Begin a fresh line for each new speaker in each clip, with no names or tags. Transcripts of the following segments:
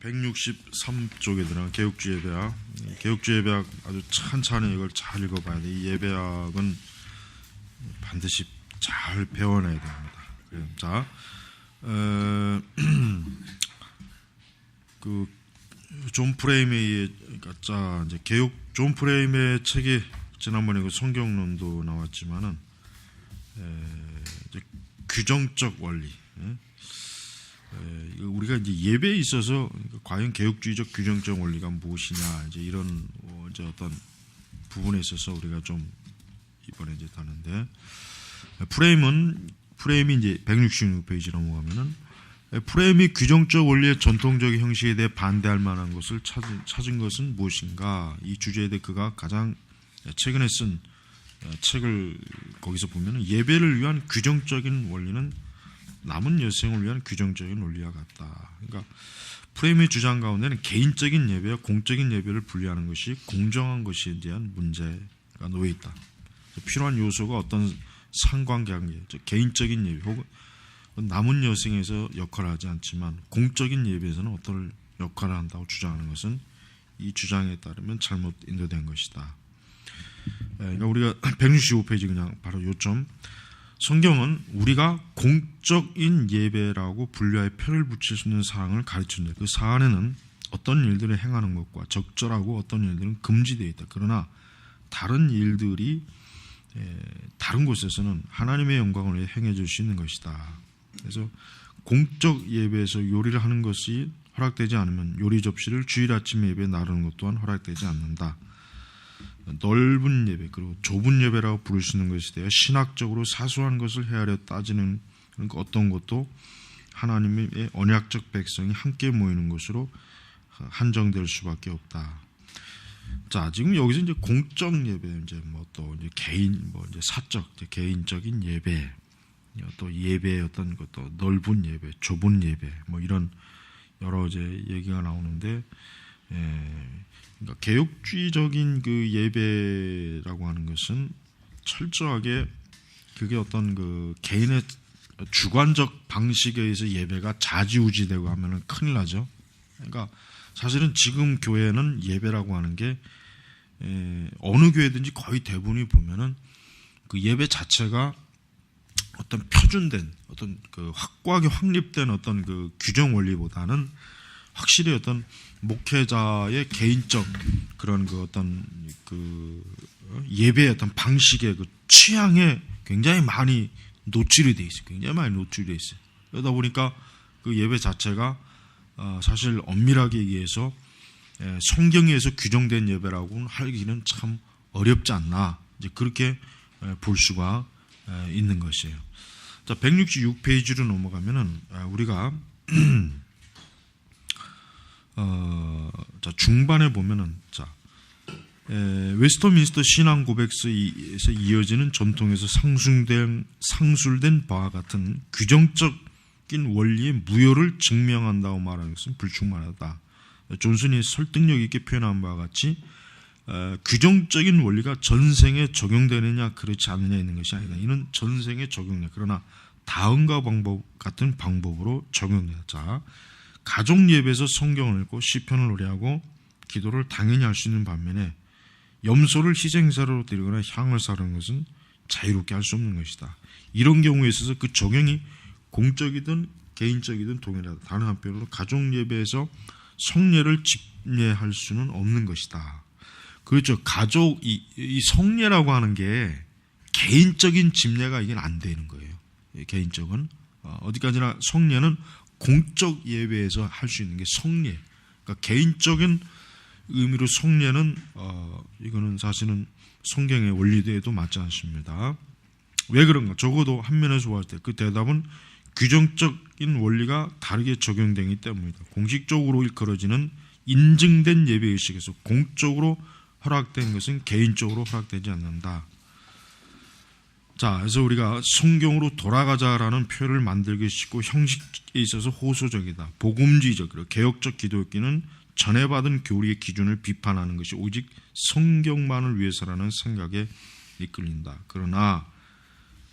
163쪽에 들어간 개혁주의 예배학. 개혁주의 예배학 아주 찬찬히 이걸 잘 읽어봐야 돼. 이 예배학은 반드시 잘 배워내야 됩니다. 그래요. 자, 존 프레임의 자 이제 존 프레임의 책이 지난번에 그 성경론도 나왔지만은 이제 규정적 원리. 우리가 이제 예배에 있어서 과연 개혁주의적 규정적 원리가 무엇이냐 이제 이런 이제 어떤 부분에 있어서 우리가 좀 이번에 이제 다는데 프레임이 이제 166페이지 넘어가면은 프레임이 규정적 원리의 전통적 형식에 대해 반대할 만한 것을 찾은 것은 무엇인가 이 주제에 대해 그가 가장 최근에 쓴 책을 거기서 보면은 예배를 위한 규정적인 원리는 남은 여생을 위한 규정적인 원리와 같다. 그러니까 프레임의 주장 가운데는 개인적인 예배와 공적인 예배를 분리하는 것이 공정한 것에 대한 문제가 놓여 있다. 필요한 요소가 어떤 상관관계, 개인적인 예배 혹은 남은 여생에서 역할을 하지 않지만 공적인 예배에서는 어떤 역할을 한다고 주장하는 것은 이 주장에 따르면 잘못 인도된 것이다. 그러니까 우리가 165페이지 그냥 바로 요점. 성경은 우리가 공적인 예배라고 분류하여 표를 붙일 수 있는 사항을 가르치는데 그 사안에는 어떤 일들을 행하는 것과 적절하고 어떤 일들은 금지되어 있다. 그러나 다른 일들이 다른 곳에서는 하나님의 영광을 위해 행해줄 수 있는 것이다. 그래서 공적 예배에서 요리를 하는 것이 허락되지 않으면 요리 접시를 주일 아침 예배에 나르는 것 또한 허락되지 않는다. 넓은 예배 그리고 좁은 예배라고 부를 수 있는 것에 대해 신학적으로 사소한 것을 헤아려 따지는 어떤 것도 하나님의 언약적 백성이 함께 모이는 것으로 한정될 수밖에 없다. 자, 지금 여기서 이제 공적 예배, 이제 뭐 또 이제 개인, 뭐 이제 사적, 이제 개인적인 예배, 또 예배의 어떤 것도 넓은 예배, 좁은 예배, 뭐 이런 여러 이제 얘기가 나오는데. 그러니까 개혁주의적인 그 예배라고 하는 것은 철저하게 그게 어떤 그 개인의 주관적 방식에 의해서 예배가 좌지우지되고 하면은 큰일 나죠. 그러니까 사실은 지금 교회는 예배라고 하는 게 어느 교회든지 거의 대부분이 보면은 그 예배 자체가 어떤 표준된 어떤 그 확고하게 확립된 어떤 그 규정 원리보다는 확실히 어떤 목회자의 개인적 그런 그 어떤 그 예배의 어떤 방식의 그 취향에 굉장히 많이 노출이 돼 있어요. 굉장히 많이 노출이 돼 있어요. 그러다 보니까 그 예배 자체가 사실 엄밀하게 얘기해서 성경에서 규정된 예배라고는 하기는 참 어렵지 않나 이제 그렇게 볼 수가 있는 것이에요. 자, 166페이지로 넘어가면은 우리가 자, 중반에 보면은, 자, 웨스터민스터 신앙 고백서에서 이어지는 전통에서 상술된 바와 같은 규정적인 원리의 무효를 증명한다고 말하는 것은 불충만하다. 존슨이 설득력 있게 표현한 바와 같이, 규정적인 원리가 전생에 적용되느냐, 그렇지 않느냐 있는 것이 아니다. 이는 전생에 적용돼. 그러나 다음과 같은 방법으로 적용된다. 자, 가족 예배에서 성경을 읽고 시편을 노래하고 기도를 당연히 할 수 있는 반면에 염소를 희생사로 드리거나 향을 사르는 것은 자유롭게 할 수 없는 것이다. 이런 경우에 있어서 그 적용이 공적이든 개인적이든 동일하다. 다른 한편으로 가족 예배에서 성례를 집례할 수는 없는 것이다. 그렇죠. 가족 이 성례라고 하는 게 개인적인 집례가 이게 안 되는 거예요. 개인적은 어디까지나 성례는 공적 예배에서 할 수 있는 게 성례. 그러니까 개인적인 의미로 성례는 이거는 사실은 성경의 원리대에도 맞지 않습니다. 왜 그런가? 적어도 한 면에서 보았을 때 그 대답은 규정적인 원리가 다르게 적용되기 때문이다. 공식적으로 일컬어지는 인증된 예배의식에서 공적으로 허락된 것은 개인적으로 허락되지 않는다. 자, 그래서 우리가 성경으로 돌아가자라는 표현을 만들기 쉽고 형식에 있어서 호소적이다. 복음주의적, 그리고 개혁적 기독교는 전해받은 교리의 기준을 비판하는 것이 오직 성경만을 위해서라는 생각에 이끌린다. 그러나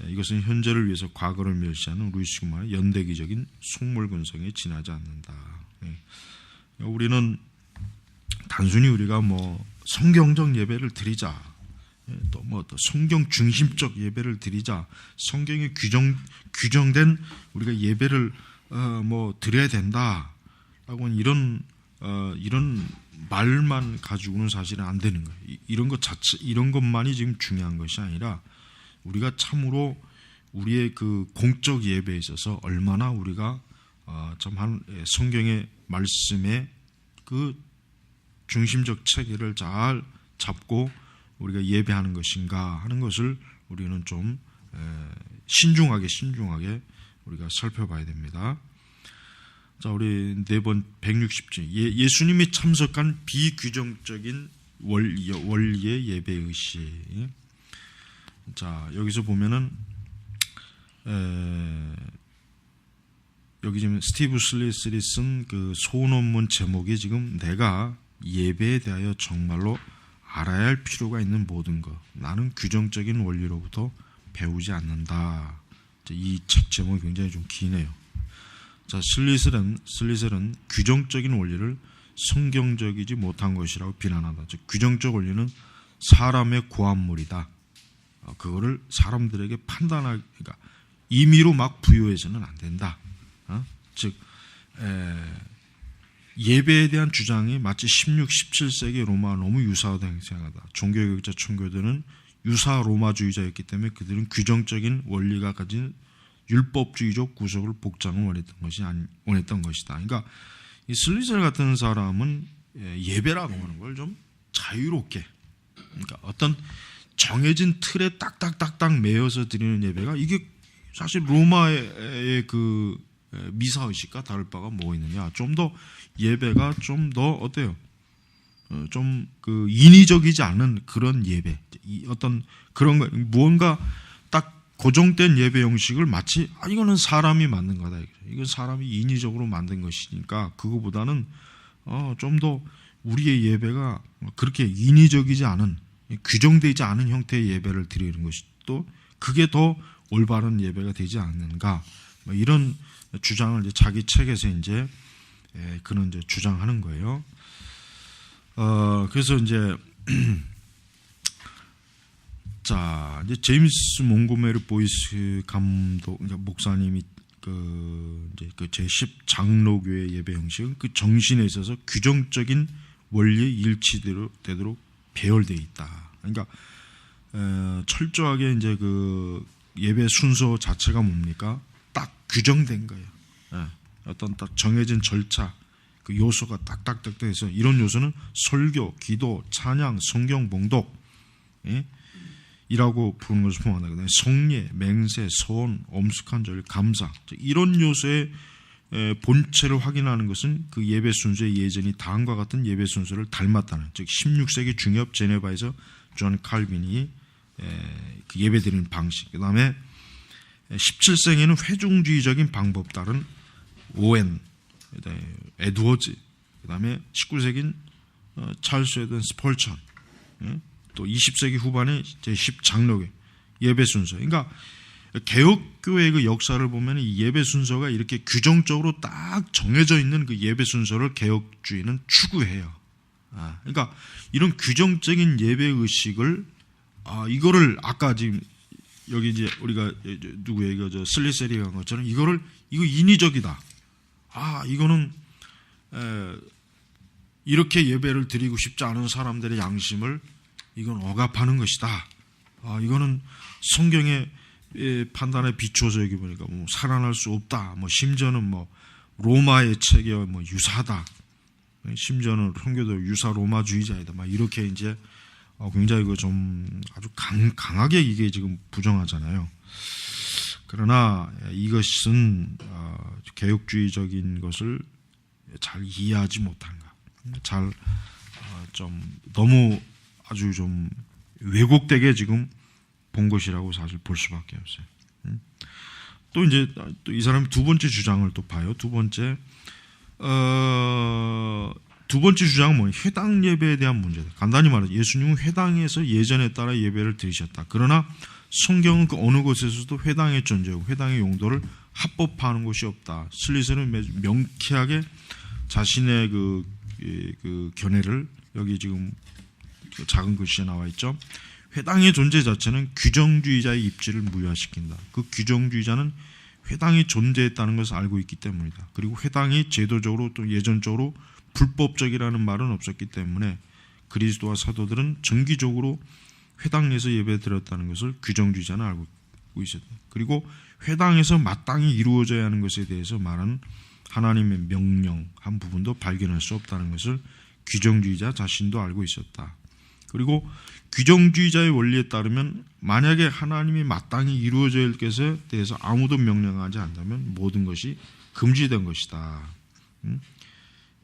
이것은 현재를 위해서 과거를 멸시하는 루이스 슈만의 연대기적인 속물근성에 지나지 않는다. 우리는 단순히 우리가 뭐 성경적 예배를 드리자, 또 뭐 또 성경 중심적 예배를 드리자, 성경에 규정된 우리가 예배를 뭐 드려야 된다라고 이런 말만 가지고는 사실은 안 되는 거예요. 이런 것 자체, 이런 것만이 지금 중요한 것이 아니라 우리가 참으로 우리의 그 공적 예배에 있어서 얼마나 우리가 참 성경의 말씀에 그 중심적 체계를 잘 잡고 우리가 예배하는 것인가 하는 것을 우리는 좀 신중하게 우리가 살펴봐야 됩니다. 자, 우리 4번 160절 예수님이 참석한 비규정적인 원리의 예배 의식. 자, 여기서 보면은 여기 지금 스티브 슬리슬이 쓴 그 소논문 제목이 지금 내가 예배에 대하여 정말로 알아야 할 필요가 있는 모든 것. 나는 규정적인 원리로부터 배우지 않는다. 이 책 제목이 굉장히 좀 기네요. 자, 슬리셀은 규정적인 원리를 성경적이지 못한 것이라고 비난한다. 즉, 규정적 원리는 사람의 고안물이다. 그거를 사람들에게 그러니까 임의로 막 부여해서는 안 된다. 즉, 예배에 대한 주장이 마치 16, 17세기 로마와 너무 유사하다고 생각하다. 종교개혁자 청교도는 유사 로마주의자였기 때문에 그들은 규정적인 원리가 가진 율법주의적 구석을 복장을 원했던 것이다. 그러니까 이 슬리셀 같은 사람은 예배라고 하는 걸 좀 자유롭게, 그러니까 어떤 정해진 틀에 딱딱딱딱 매여서 드리는 예배가 이게 사실 로마의 그 미사 의식과 다를 바가 뭐 있느냐? 좀 더 예배가 좀 더 어때요? 좀 그 인위적이지 않은 그런 예배, 어떤 그런 거, 무언가 딱 고정된 예배 형식을 마치 이거는 사람이 만든 거다. 이건 사람이 인위적으로 만든 것이니까 그거보다는 좀 더 우리의 예배가 그렇게 인위적이지 않은, 규정되지 않은 형태의 예배를 드리는 것이 또 그게 더 올바른 예배가 되지 않는가? 뭐 이런 주장을 이제 자기 책에서 이제 그는 이제 주장하는 거예요. 그래서 이제 자, 이제 제임스 몽고메리 보이스 감독, 그러니까 목사님이 이제 그 제10 장로교회 예배 형식은 그 정신에 있어서 규정적인 원리에 일치되도록 배열되어 있다. 그러니까 철저하게 이제 그 예배 순서 자체가 뭡니까? 딱 규정된 거예요. 어떤 딱 정해진 절차, 그 요소가 딱딱딱 해서 이런 요소는 설교, 기도, 찬양, 성경 봉독, 이라고 부르는 것을 포함한다. 성례, 맹세, 서원, 엄숙한 절, 감사, 이런 요소의 본체를 확인하는 것은 그 예배 순서의 예전이 다음과 같은 예배 순서를 닮았다는, 즉 16세기 중엽 제네바에서 존 칼빈이 그 예배 드리는 방식, 그 다음에 17세기에는 회중주의적인 방법 따른 오웬, 에드워즈, 그 다음에 19세기는 찰스 에든 스펄천, 또 20세기 후반에 제10 장로교회 예배 순서. 그러니까 개혁교회의 그 역사를 보면 이 예배 순서가 이렇게 규정적으로 딱 정해져 있는 그 예배 순서를 개혁주의는 추구해요. 그러니까 이런 규정적인 예배 의식을 이거를 아까 지금 여기 이제 우리가 누구예요? 저 슬리셀이 한 것처럼 이거 인위적이다. 이거는 이렇게 예배를 드리고 싶지 않은 사람들의 양심을 이건 억압하는 것이다. 이거는 성경의 판단에 비추어서 여기 보니까 뭐 살아날 수 없다. 뭐 심지어는 뭐 로마의 체계와 뭐 유사하다. 심지어는 선교도 유사 로마주의자이다. 막 이렇게 이제 굉장히 그 좀 아주 강하게 이게 지금 부정하잖아요. 그러나 이것은 개혁주의적인 것을 잘 이해하지 못한가. 잘 좀 너무 아주 좀 왜곡되게 지금 본 것이라고 사실 볼 수밖에 없어요. 또 이제 또 이 사람이 두 번째 주장을 또 봐요. 두 번째 주장은 뭐냐? 회당 예배에 대한 문제다. 간단히 말해서 예수님은 회당에서 예전에 따라 예배를 드리셨다. 그러나 성경은 그 어느 곳에서도 회당의 존재고 회당의 용도를 합법화하는 곳이 없다. 슬리셀은 매우 명쾌하게 자신의 그 견해를 여기 지금 작은 글씨에 나와 있죠. 회당의 존재 자체는 규정주의자의 입지를 무효화시킨다. 그 규정주의자는 회당이 존재했다는 것을 알고 있기 때문이다. 그리고 회당이 제도적으로 또 예전적으로 불법적이라는 말은 없었기 때문에 그리스도와 사도들은 정기적으로 회당 내에서 예배 드렸다는 것을 규정주의자는 알고 있었다. 그리고 회당에서 마땅히 이루어져야 하는 것에 대해서 말하는 하나님의 명령 한 부분도 발견할 수 없다는 것을 규정주의자 자신도 알고 있었다. 그리고 규정주의자의 원리에 따르면 만약에 하나님이 마땅히 이루어져야 할 것에 대해서 아무도 명령하지 않는다면 모든 것이 금지된 것이다.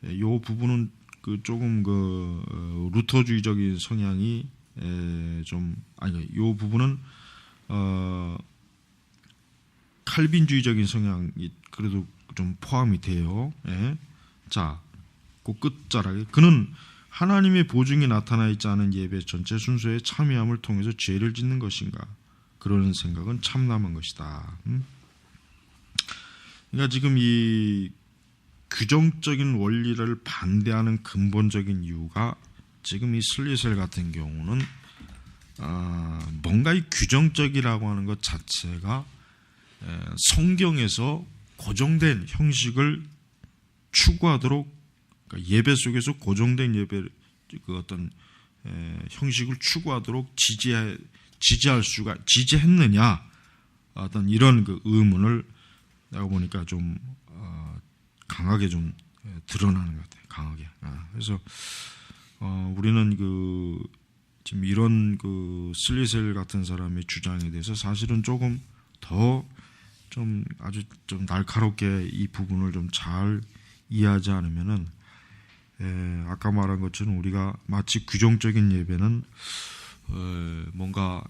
이 부분은 조금 루터주의적인 성향이 이 부분은 칼빈주의적인 성향이 그래도 좀 포함이 돼요. 예. 자, 그 끝자락에 그는 하나님의 보증이 나타나 있지 않은 예배 전체 순서에 참여함을 통해서 죄를 짓는 것인가? 그러는 생각은 참남한 것이다. 그러니까 지금 이 규정적인 원리를 반대하는 근본적인 이유가 지금 이 슬리셀 같은 경우는 뭔가 이 규정적이라고 하는 것 자체가 성경에서 고정된 형식을 추구하도록 그러니까 예배 속에서 고정된 예배 어떤 형식을 추구하도록 지지했느냐 어떤 이런 의문을 내가 보니까 좀 강하게 좀 드러나는 것 같아요. 강하게. 그래서 우리는 지금 이런 슬리셀 같은 사람의 주장에 대해서 사실은 조금 더 좀 아주 좀 날카롭게 이 부분을 좀 잘 이해하지 않으면은 아까 말한 것처럼 우리가 마치 규정적인 예배는 뭔가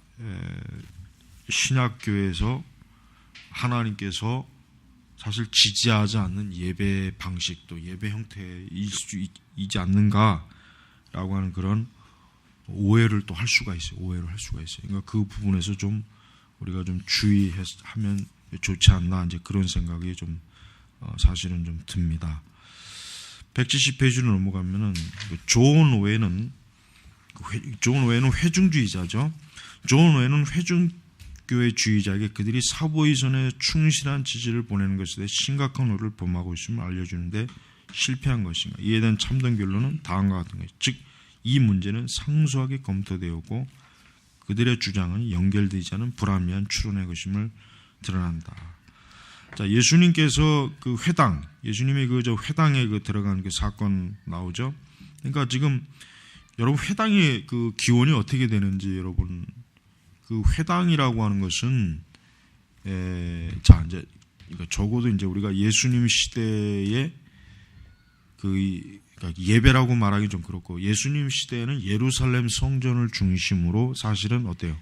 신약교회에서 하나님께서 사실 지지하지 않는 예배 방식도 예배 형태이지 않는가라고 하는 그런 오해를 또 할 수가 있어요. 그러니까 그 부분에서 좀 우리가 좀 주의하면 좋지 않나 이제 그런 생각이 좀 사실은 좀 듭니다. 170페이지로 넘어가면은 존 웨는 회중주의자죠. 존 웨는 회중교회주의자에게 그들이 사보이선에 충실한 지지를 보내는 것에 대해 심각한 오해를 범하고 있음을 알려주는데 실패한 것인가? 이에 대한 참된 결론은 다음과 같은 것이죠. 즉, 이 문제는 상수하게 검토되었고 그들의 주장은 연결되지 않은 불합리한 추론의 것임을 드러난다. 자, 예수님께서 예수님이 회당에 들어간 사건 나오죠. 그러니까 지금 여러분 회당의 기원이 어떻게 되는지 여러분 회당이라고 하는 것은 이제 적어도 이제 우리가 예수님 시대에 그러니까 예배라고 말하기 좀 그렇고 예수님 시대에는 예루살렘 성전을 중심으로 사실은 어때요?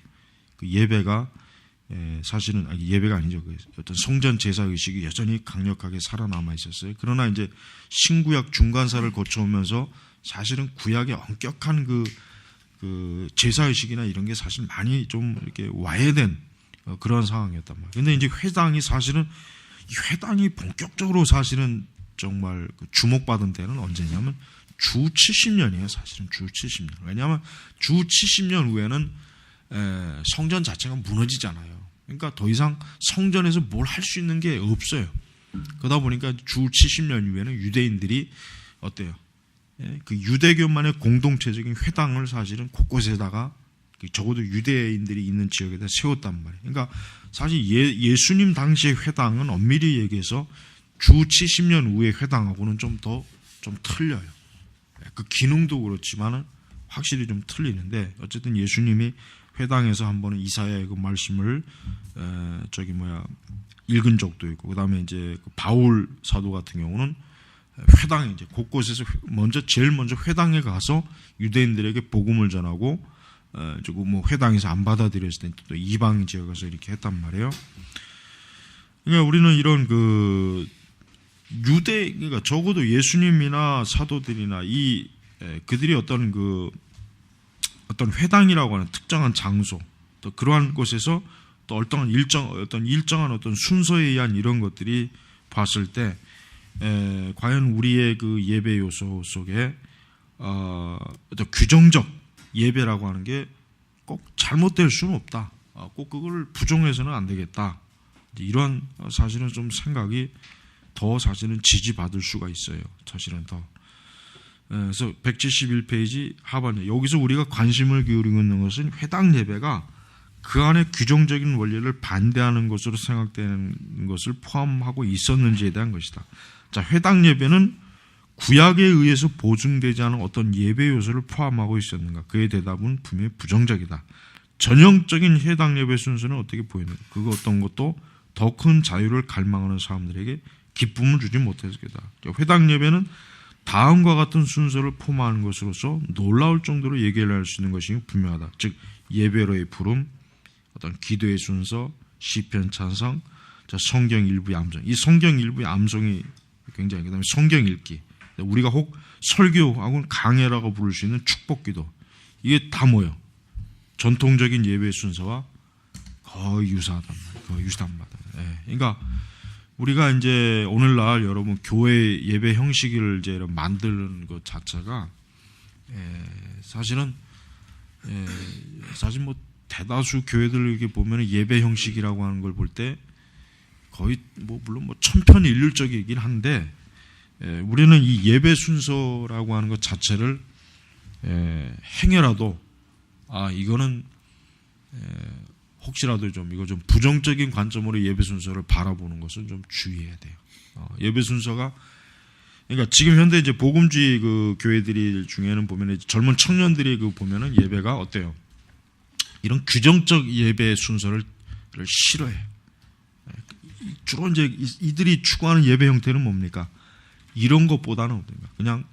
예배가 사실은 예배가 아니죠. 어떤 성전 제사 의식이 여전히 강력하게 살아남아 있었어요. 그러나 이제 신구약 중간사를 거쳐오면서 사실은 구약의 엄격한 그 제사 의식이나 이런 게 사실 많이 좀 이렇게 와해된 그런 상황이었단 말이에요. 근데 이제 회당이 본격적으로 사실은 정말 주목받은 때는 언제냐면 주 70년이에요. 사실은 주 70년. 왜냐하면 주 70년 후에는 성전 자체가 무너지잖아요. 그러니까 더 이상 성전에서 뭘 할 수 있는 게 없어요. 그러다 보니까 주 70년 이후에는 유대인들이 어때요? 그 유대교만의 공동체적인 회당을 사실은 곳곳에다가 적어도 유대인들이 있는 지역에다 세웠단 말이에요. 그러니까 사실 예수님 당시의 회당은 엄밀히 얘기해서 주 70년 후의 회당하고는 좀 틀려요. 그 기능도 그렇지만은 확실히 좀 틀리는데 어쨌든 예수님이 회당에서 한 번은 이사야의 그 말씀을 읽은 적도 있고 그다음에 이제 바울 사도 같은 경우는 회당에 이제 곳곳에서 제일 먼저 회당에 가서 유대인들에게 복음을 전하고 회당에서 안 받아들였을 때 또 이방 지역에 가서 이렇게 했단 말이에요. 그러니까 우리는 이런 그러니까 적어도 예수님이나 사도들이나 그들이 어떤 회당이라고 하는 특정한 장소, 또 그러한 곳에서 또 일정한 어떤 순서에 의한 이런 것들이 봤을 때 과연 우리의 그 예배 요소 속에 어떤 규정적 예배라고 하는 게 꼭 잘못될 수는 없다. 꼭 그걸 부정해서는 안 되겠다. 이런 사실은 좀 생각이 더 사실은 지지받을 수가 있어요. 사실은 더. 그래서 171페이지 하반에 여기서 우리가 관심을 기울이고 있는 것은 회당 예배가 그 안에 규정적인 원리를 반대하는 것으로 생각되는 것을 포함하고 있었는지에 대한 것이다. 자, 회당 예배는 구약에 의해서 보증되지 않은 어떤 예배 요소를 포함하고 있었는가? 그의 대답은 분명히 부정적이다. 전형적인 회당 예배 순서는 어떻게 보이는가? 그거 어떤 것도 더 큰 자유를 갈망하는 사람들에게 기쁨을 주지 못해서 그다. 회당 예배는 다음과 같은 순서를 포함하는 것으로서 놀라울 정도로 예결할 수 있는 것이 분명하다. 즉 예배로의 부름, 어떤 기도의 순서, 시편 찬송, 성경 일부의 암송. 이 성경 일부의 암송이 굉장히, 그다음에 성경 읽기. 우리가 혹 설교하고는 강해라고 부를 수 있는 축복기도. 이게 다 뭐예요? 전통적인 예배 순서와 거의 유사하단 말이에요. 거의 유사합니다. 그러니까 우리가 이제 오늘날 여러분 교회 예배 형식을 이제 만드는 것 자체가 사실은 사실 뭐 대다수 교회들 이렇게 보면 예배 형식이라고 하는 걸 볼 때 거의 뭐 물론 뭐 천편일률적이긴 한데 우리는 이 예배 순서라고 하는 것 자체를 행여라도 이거는 혹시라도 좀 이거 좀 부정적인 관점으로 예배 순서를 바라보는 것은 좀 주의해야 돼요. 예배 순서가 그러니까 지금 현대 이제 복음주의 그 교회들이 중에는 보면 젊은 청년들이 그 보면은 예배가 어때요? 이런 규정적 예배 순서를 싫어해. 주로 이제 이들이 추구하는 예배 형태는 뭡니까? 이런 것보다는 어떤가? 그냥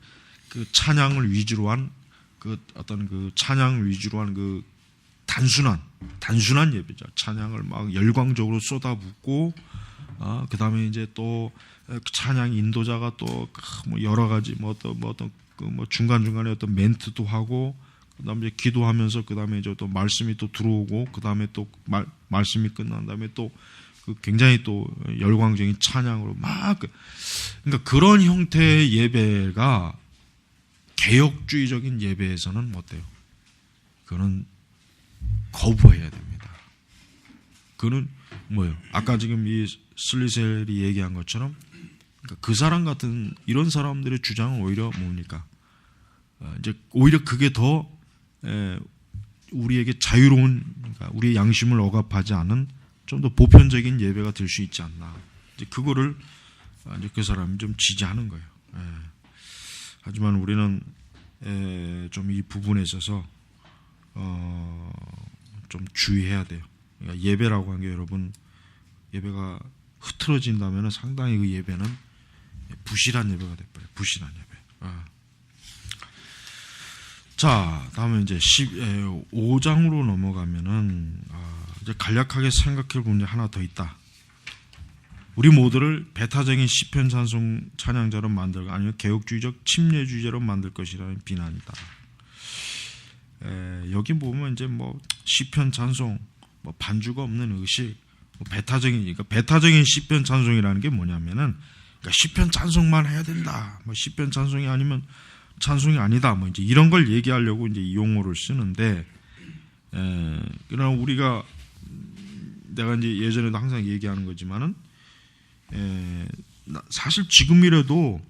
그 찬양을 위주로 한 그 어떤 그 찬양 위주로 한 그 단순한 예배죠. 찬양을 막 열광적으로 쏟아붓고, 그 다음에 이제 또 찬양 인도자가 또 뭐 여러 가지 뭐 어떤 그 뭐 중간중간에 어떤 멘트도 하고, 그 다음에 이제 기도하면서 그 다음에 이제 또 말씀이 또 들어오고, 그 다음에 또 말씀이 끝난 다음에 또 그 굉장히 또 열광적인 찬양으로 막, 그러니까 그런 형태의 예배가 개혁주의적인 예배에서는 어때요? 그거는 거부해야 됩니다. 그는 뭐예요? 아까 지금 이 슬리셀이 얘기한 것처럼 그러니까 그 사람 같은 이런 사람들의 주장은 오히려 뭡니까? 이제 오히려 그게 더 우리에게 자유로운, 그러니까 우리의 양심을 억압하지 않은 좀 더 보편적인 예배가 될 수 있지 않나. 이제 그거를 이제 그 사람이 좀 지지하는 거예요. 하지만 우리는 좀 이 부분에 있어서 좀 주의해야 돼요. 그러니까 예배라고 하는 게 여러분 예배가 흐트러진다면 상당히 그 예배는 부실한 예배가 돼버려요. 부실한 예배. 자, 다음에 이제 15장으로 넘어가면은 이제 간략하게 생각해 보면 하나 더 있다. 우리 모두를 배타적인 시편 찬송 찬양자로 만들고 아니면 개혁주의적 침례주의자로 만들 것이라는 비난이다. 여기 보면 이제 뭐 시편 찬송, 뭐 반주가 없는 의식, 뭐 배타적인 시편 찬송이라는 게 뭐냐면은 그러니까 시편 찬송만 해야 된다. 뭐 시편 찬송이 아니면 찬송이 아니다. 뭐 이제 이런 걸 얘기하려고 이제 이 용어를 쓰는데, 그러나 우리가 내가 이제 예전에도 항상 얘기하는 거지만은 사실 지금이라도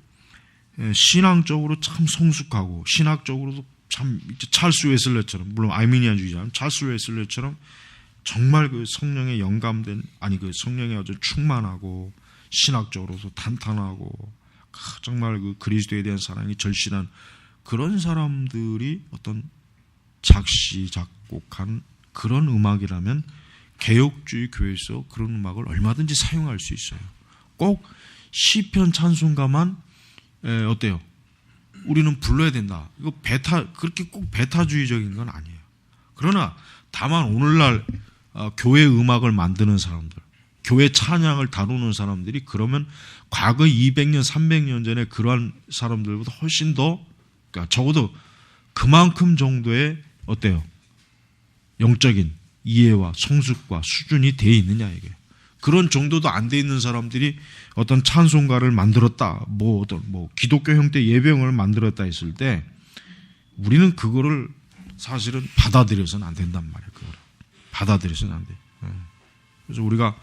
신앙적으로 참 성숙하고 신학적으로도 참 찰스 웨슬레처럼, 물론 아르미니안주의자는 찰스 웨슬레처럼 정말 그 성령에 영감된, 아니 그 성령에 아주 충만하고 신학적으로도 탄탄하고 정말 그 그리스도에 대한 사랑이 절실한 그런 사람들이 어떤 작시 작곡한 그런 음악이라면 개혁주의 교회에서 그런 음악을 얼마든지 사용할 수 있어요. 꼭 시편 찬송가만 어때요? 우리는 불러야 된다. 이거 그렇게 꼭 배타주의적인 건 아니에요. 그러나 다만 오늘날 교회 음악을 만드는 사람들, 교회 찬양을 다루는 사람들이 그러면 과거 200년, 300년 전에 그러한 사람들보다 훨씬 더, 그러니까 적어도 그만큼 정도의 어때요? 영적인 이해와 성숙과 수준이 되어 있느냐 이게. 그런 정도도 안 돼 있는 사람들이 어떤 찬송가를 만들었다, 기독교 형태 예배를 만들었다 했을 때 우리는 그거를 사실은 받아들여서는 안 된단 말이에요. 그거를 받아들여서는 안 돼. 그래서 우리가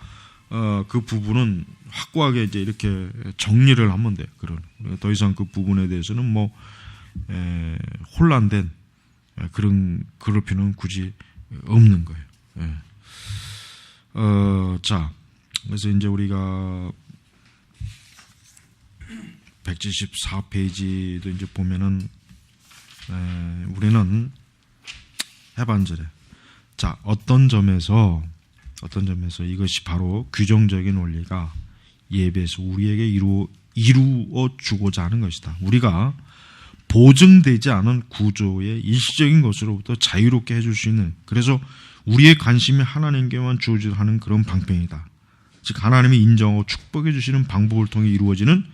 그 부분은 확고하게 이제 이렇게 정리를 하면 돼. 더 이상 그 부분에 대해서는 혼란된 그럴 필요는 굳이 없는 거예요. 자, 그래서 이제 우리가 174페이지도 이제 보면은 우리는 해반절에 자 어떤 점에서 이것이 바로 규정적인 원리가 예배에서 우리에게 이루어 주고자 하는 것이다. 우리가 보증되지 않은 구조의 일시적인 것으로부터 자유롭게 해줄 수 있는, 그래서 우리의 관심이 하나님께만 주어지는 하는 그런 방편이다. 즉 하나님이 인정하고 축복해 주시는 방법을 통해 이루어지는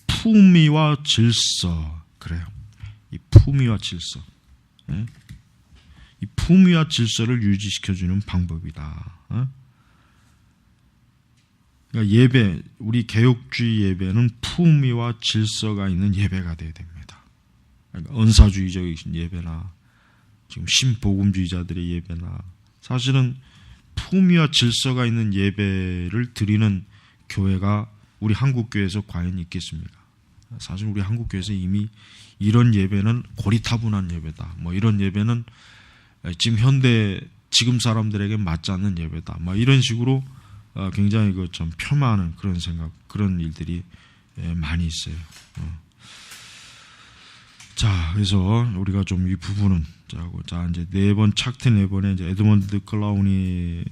품위와 질서. 그래요. 이 품위와 질서. 이 품위와 질서를 유지시켜주는 방법이다. 그러니까 예배, 우리 개혁주의 예배는 품위와 질서가 있는 예배가 되어야 됩니다. 그러니까 은사주의적인 예배나 지금 신복음주의자들의 예배나 사실은 품위와 질서가 있는 예배를 드리는 교회가 우리 한국교회에서 과연 있겠습니까? 사실 우리 한국교회에서 이미 이런 예배는 고리타분한 예배다. 이런 예배는 지금 사람들에게 맞지 않는 예배다. 이런 식으로 굉장히 좀 폄하하는 그런 생각, 그런 일들이 많이 있어요. 자, 그래서 우리가 좀 이 부분은 이제 차트 4번에 이제 에드먼드 클라우니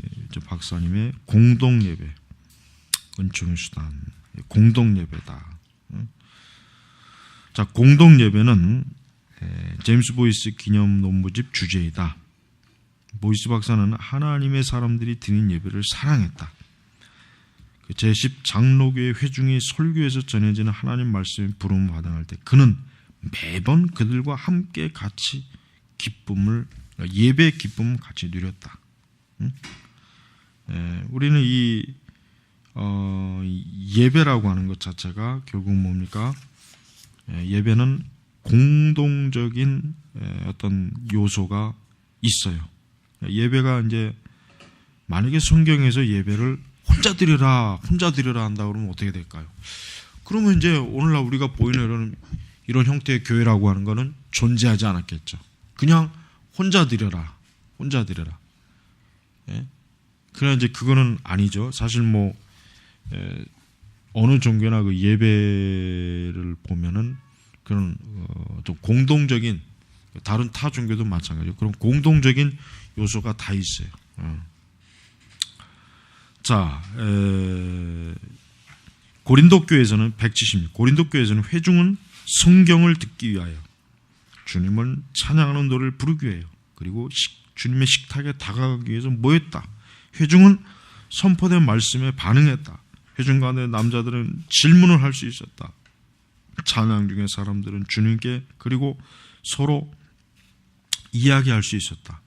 박사님의 공동 예배, 은총의 수단, 공동 예배다. 자, 공동 예배는 제임스 보이스 기념 논문집 주제이다. 보이스 박사는 하나님의 사람들이 드린 예배를 사랑했다. 제10 장로교회 회중의 설교에서 전해지는 하나님 말씀의 부름을 받아갈 때 그는 매번 그들과 함께 같이 예배의 기쁨을 같이 누렸다. 우리는 이 예배라고 하는 것 자체가 결국 뭡니까? 예배는 공동적인 어떤 요소가 있어요. 예배가 이제 만약에 성경에서 예배를 혼자 드려라 한다 그러면 어떻게 될까요? 그러면 이제 오늘날 우리가 보이는 이런 형태의 교회라고 하는 거는 존재하지 않았겠죠. 그냥 혼자 드려라. 그러나 이제 그거는 아니죠. 사실 어느 종교나 그 예배를 보면은 그런 또 공동적인, 다른 타 종교도 마찬가지로 그런 공동적인 요소가 다 있어요. 자, 고린도 교회에서는 170, 고린도 교회에서는 회중은 성경을 듣기 위하여 주님을 찬양하는 노래를 부르기 위하여 그리고 주님의 식탁에 다가가기 위해서 모였다. 회중은 선포된 말씀에 반응했다. 회중 가운데 남자들은 질문을 할 수 있었다. 찬양 중에 사람들은 주님께 그리고 서로 이야기할 수 있었다.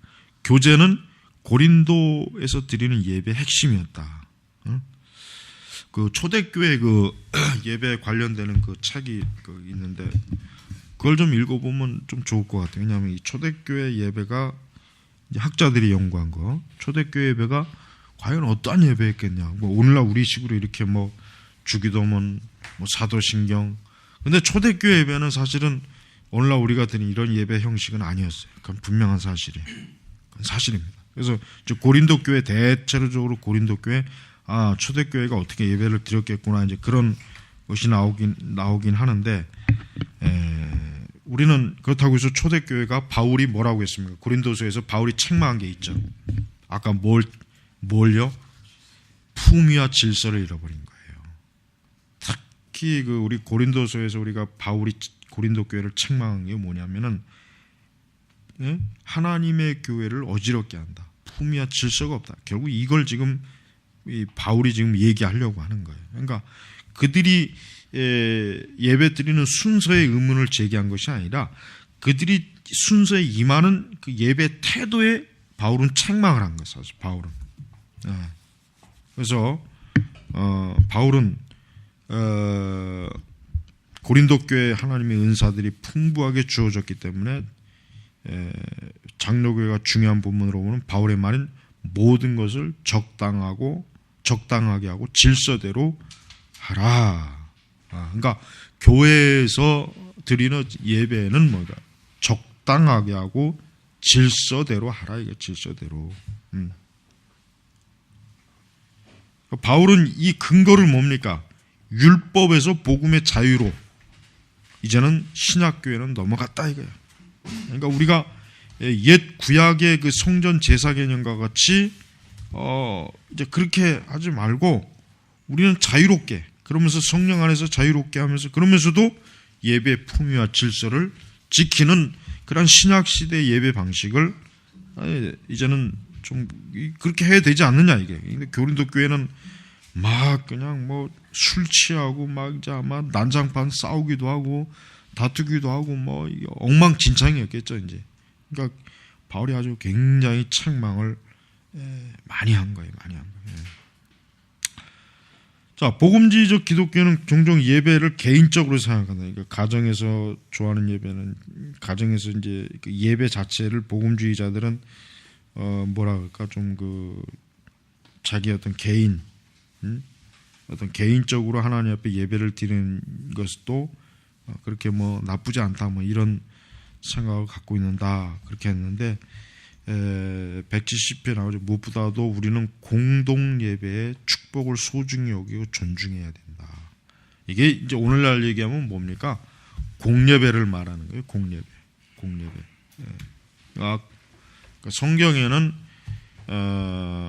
교제는 고린도에서 드리는 예배의 핵심이었다. 그 초대교회 그 예배에 관련되는 그 책이 있는데 그걸 좀 읽어보면 좀 좋을 것 같아요. 왜냐하면 이 초대교회 예배가 이제 학자들이 연구한 거, 초대교회 예배가 과연 어떠한 예배였겠냐. 오늘날 우리식으로 이렇게 주기도문, 사도신경. 근데 초대교회 예배는 사실은 오늘날 우리가 드는 이런 예배 형식은 아니었어요. 그건 분명한 사실이에요. 그건 사실입니다. 그래서 고린도 교회, 대체적으로 고린도 교회, 초대교회가 어떻게 예배를 드렸겠구나, 이제 그런 것이 나오긴 하는데, 우리는 그렇다고 해서 초대교회가 바울이 뭐라고 했습니까? 고린도서에서 바울이 책망한 게 있죠. 아까 뭘요? 품위와 질서를 잃어버린 거예요. 특히 우리 고린도서에서 우리가 바울이 고린도 교회를 책망한 게 뭐냐면은, 하나님의 교회를 어지럽게 한다. 품위와 질서가 없다. 결국 이걸 지금 바울이 지금 얘기하려고 하는 거예요. 그러니까 그들이 예배 드리는 순서의 의문을 제기한 것이 아니라 그들이 순서에 임하는 그 예배 태도에 바울은 책망을 한 거예요. 사실 바울은. 그래서 바울은 고린도 교회에 하나님의 은사들이 풍부하게 주어졌기 때문에 장로교회가 중요한 부분으로 보면 바울의 말은 모든 것을 적당하게 하고 질서대로 하라. 그러니까 교회에서 드리는 예배는 뭐다? 적당하게 하고 질서대로 하라. 이게 질서대로. 바울은 이 근거를 뭡니까? 율법에서 복음의 자유로 이제는 신약교회는 넘어갔다 이거야. 그러니까 우리가 옛 구약의 그 성전 제사 개념과 같이 이제 그렇게 하지 말고 우리는 자유롭게, 그러면서 성령 안에서 자유롭게 하면서, 그러면서도 예배의 품위와 질서를 지키는 그런 신약 시대의 예배 방식을 이제는 좀 그렇게 해야 되지 않느냐 이게. 근데 고린도 교회는 막 그냥 뭐 술 취하고 막 이제 아마 난장판 싸우기도 하고 다투기도 하고 뭐 엉망진창이었겠죠 이제. 그러니까 바울이 아주 굉장히 책망을 많이 한 거예요, 많이 한 거예요. 자, 복음주의적 기독교는 종종 예배를 개인적으로 생각한다. 그러니까 가정에서 좋아하는 예배는 가정에서 이제 그 예배 자체를 복음주의자들은 뭐라 그럴까 좀 그 자기 어떤 개인 어떤 개인적으로 하나님 앞에 예배를 드리는 것도 그렇게 뭐 나쁘지 않다 뭐 이런 생각을 갖고 있는다 그렇게 했는데 170편 나오죠. 무엇보다도 우리는 공동 예배의 축복을 소중히 여기고 존중해야 된다. 이게 이제 오늘날 얘기하면 뭡니까? 공예배를 말하는 거예요. 공예배. 그러니까 성경에는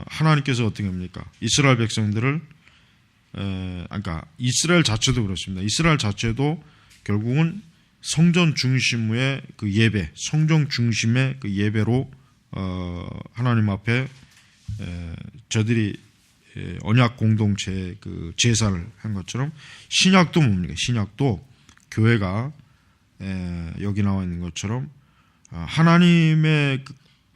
하나님께서 어떻게 합니까? 이스라엘 백성들을 그러니까 이스라엘 자체도 그렇습니다. 이스라엘 자체도 결국은 성전 중심의 그 예배, 성전 중심의 그 예배로 하나님 앞에 저들이 언약 공동체 그 제사를 한 것처럼 신약도 뭡니까? 신약도 교회가 여기 나와 있는 것처럼 하나님의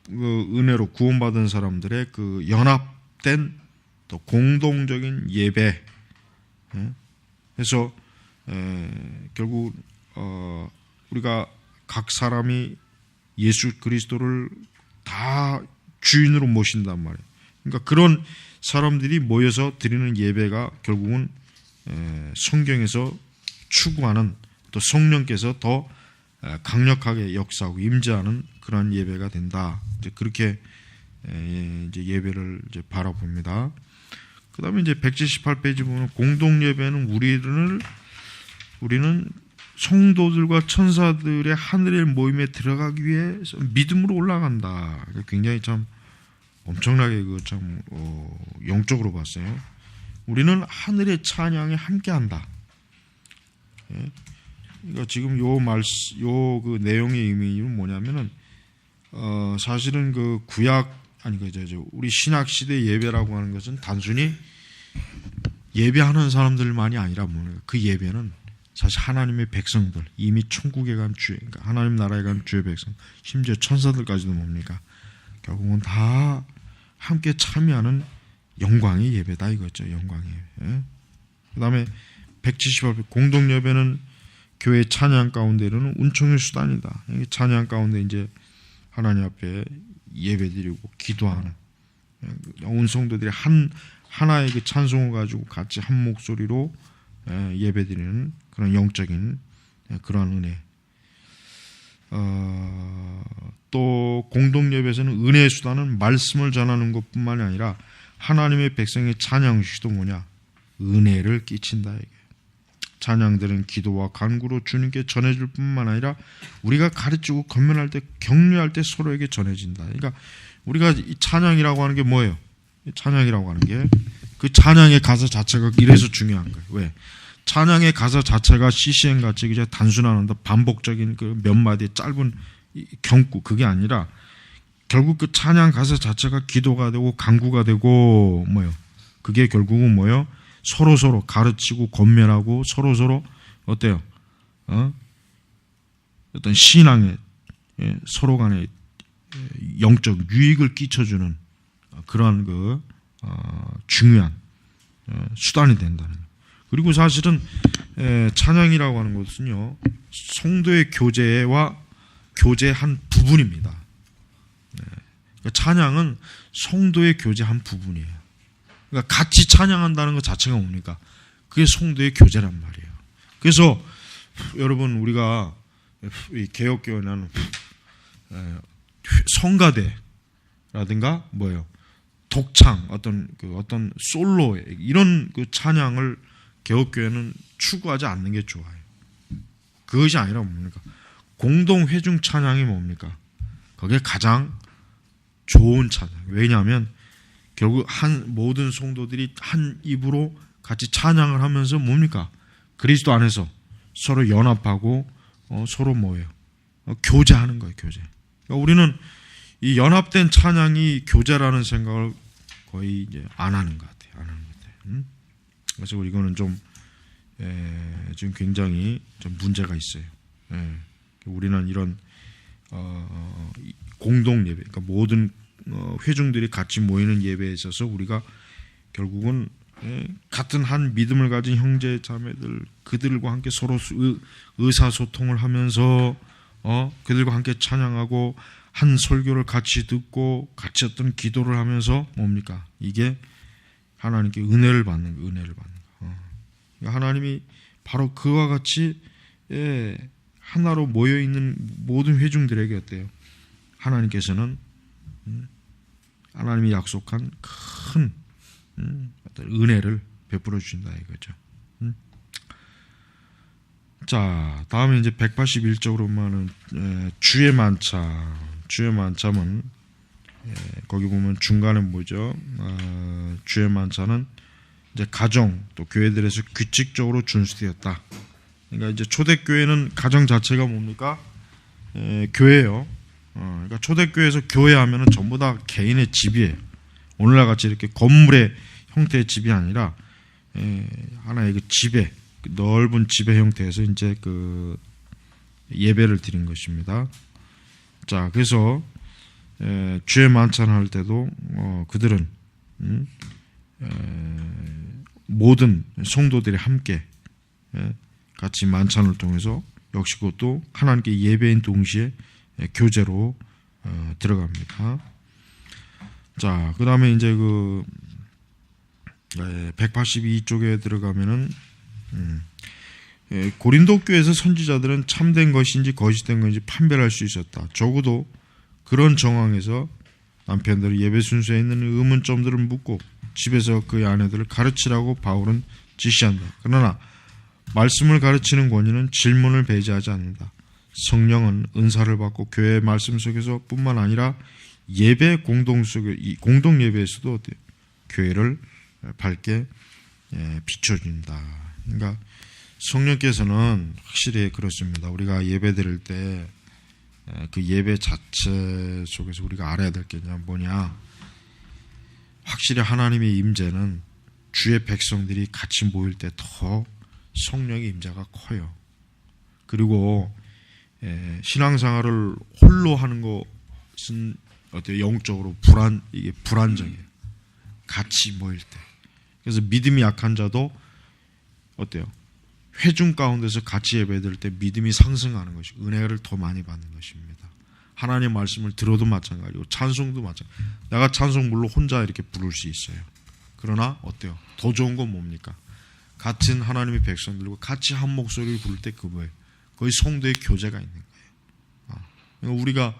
그 은혜로 구원받은 사람들의 그 연합된 또 공동적인 예배. 그래서 결국 우리가 각 사람이 예수 그리스도를 다 주인으로 모신단 말이에요. 그러니까 그런 사람들이 모여서 드리는 예배가 결국은 성경에서 추구하는 또 성령께서 더 강력하게 역사하고 임재하는 그런 예배가 된다. 이제 그렇게 이제 예배를 이제 바라봅니다. 그 다음에 이제 178페이지 보면 공동 예배는 우리는 성도들과 천사들의 하늘의 모임에 들어가기 위해서 믿음으로 올라간다. 굉장히 참 엄청나게 그 참 영적으로 봤어요. 우리는 하늘의 찬양에 함께한다. 그러니까 지금 요 그 내용의 의미는 뭐냐면은 사실은 그 구약 아니 우리 신약 시대 예배라고 하는 것은 단순히 예배하는 사람들만이 아니라 그 예배는 사실 하나님의 백성들, 이미 천국에 간 주의, 그러니까 하나님 나라에 간 주의 백성, 심지어 천사들까지도 뭡니까? 결국은 다 함께 참여하는 영광의 예배다 이거죠. 영광의 예배. 그 다음에 178편 공동 예배는 교회 찬양 가운데로는 은총의 수단이다. 찬양 가운데 이제 하나님 앞에 예배드리고 기도하는 온 성도들이 하나의 그 찬송을 가지고 같이 한 목소리로 예배드리는 그런 영적인 그러한 은혜. 또 공동 예배에서는 은혜의 수단은 말씀을 전하는 것뿐만이 아니라 하나님의 백성의 찬양식도 뭐냐? 은혜를 끼친다. 이게. 찬양들은 기도와 간구로 주님께 전해줄 뿐만 아니라 우리가 가르치고 권면할 때 격려할 때 서로에게 전해진다. 그러니까 우리가 이 찬양이라고 하는 게 뭐예요? 찬양이라고 하는 게 그 찬양의 가사 자체가 이래서 중요한 거예요. 왜? 찬양의 가사 자체가 CCM 같이 그냥 단순한 반복적인 그 몇 마디의 짧은 경구 그게 아니라 결국 그 찬양 가사 자체가 기도가 되고 간구가 되고 뭐요? 그게 결국은 뭐요? 서로 가르치고 권면하고 서로 어때요? 어떤 신앙에 서로 간에 영적 유익을 끼쳐주는 그러한 그 중요한 수단이 된다는 거예요. 그리고 사실은 찬양이라고 하는 것은요, 성도의 교제와 교제 한 부분입니다. 그러니까 찬양은 성도의 교제 한 부분이에요. 그러니까 같이 찬양한다는 것 자체가 뭡니까? 그게 성도의 교제란 말이에요. 그래서 여러분, 우리가 이 개혁교회는 성가대라든가 뭐예요? 독창, 어떤 솔로 이런 그 찬양을 개혁교회는 추구하지 않는 게 좋아요. 그것이 아니라 뭡니까? 공동 회중 찬양이 뭡니까? 그게 가장 좋은 찬양. 왜냐하면 결국 모든 성도들이 한 입으로 같이 찬양을 하면서 뭡니까? 그리스도 안에서 서로 연합하고 서로 뭐예요? 교제하는 거예요, 교제. 그러니까 우리는 이 연합된 찬양이 교제라는 생각을 거의 이제 안 하는 것 같아요. 안 하는 것 같아요. 그래서 이거는 좀 지금 굉장히 좀 문제가 있어요. 우리는 이런 공동 예배, 그러니까 모든 회중들이 같이 모이는 예배에 있어서 우리가 결국은 같은 한 믿음을 가진 형제 자매들, 그들과 함께 서로 의사소통을 하면서 그들과 함께 찬양하고 한 설교를 같이 듣고 같이 어떤 기도를 하면서 뭡니까? 이게 하나님께 은혜를 받는 거, 은혜를 받는 거. 그러니까 하나님이 바로 그와 같이 하나로 모여 있는 모든 회중들에게 어때요? 하나님께서는 하나님이 약속한 큰 어떤 은혜를 베풀어 주신다 이거죠. 자, 다음에 이제 181쪽으로만은 주의 만찬. 주의 만찬은 거기 보면 중간에 뭐죠? 주의 만찬은 이제 가정 또 교회들에서 규칙적으로 준수되었다. 그러니까 이제 초대교회는 가정 자체가 뭡니까? 교회예요. 그러니까 초대교회에서 교회하면은 전부 다 개인의 집이에요. 오늘날 같이 이렇게 건물의 형태의 집이 아니라 하나의 그 집에, 넓은 집의 형태에서 이제 그 예배를 드린 것입니다. 자, 그래서 주의 만찬할 때도 그들은 모든 성도들이 함께 같이 만찬을 통해서 역시 그것도 하나님께 예배인 동시에 교제로 들어갑니다. 자, 그 다음에 이제 그 182쪽에 들어가면은 고린도 교회에서 선지자들은 참된 것인지 거짓된 것인지 판별할 수 있었다. 적어도 그런 정황에서 남편들이 예배 순서에 있는 의문점들을 묻고 집에서 그의 아내들을 가르치라고 바울은 지시한다. 그러나 말씀을 가르치는 권위는 질문을 배제하지 않는다. 성령은 은사를 받고 교회의 말씀 속에서 뿐만 아니라 예배 공동 예배에서도 어때요? 교회를 밝게 비춰준다. 그러니까 성령께서는 확실히 그렇습니다. 우리가 예배 드릴 때 그 예배 자체 속에서 우리가 알아야 될 게 뭐냐? 확실히 하나님의 임재는 주의 백성들이 같이 모일 때 더 성령의 임재가 커요. 그리고 신앙생활을 홀로 하는 것은 어때요? 영적으로 이게 불안정해요. 같이 모일 때. 그래서 믿음이 약한 자도 어때요? 회중 가운데서 같이 예배드릴 때 믿음이 상승하는 것이 은혜를 더 많이 받는 것입니다. 하나님의 말씀을 들어도 마찬가지고 찬송도 마찬가지고 내가 찬송 물론 혼자 이렇게 부를 수 있어요. 그러나 어때요? 더 좋은 건 뭡니까? 같은 하나님의 백성들과 같이 한 목소리를 부를 때 그거예요. 거의 성도의 교제가 있는 거예요. 그러니까 우리가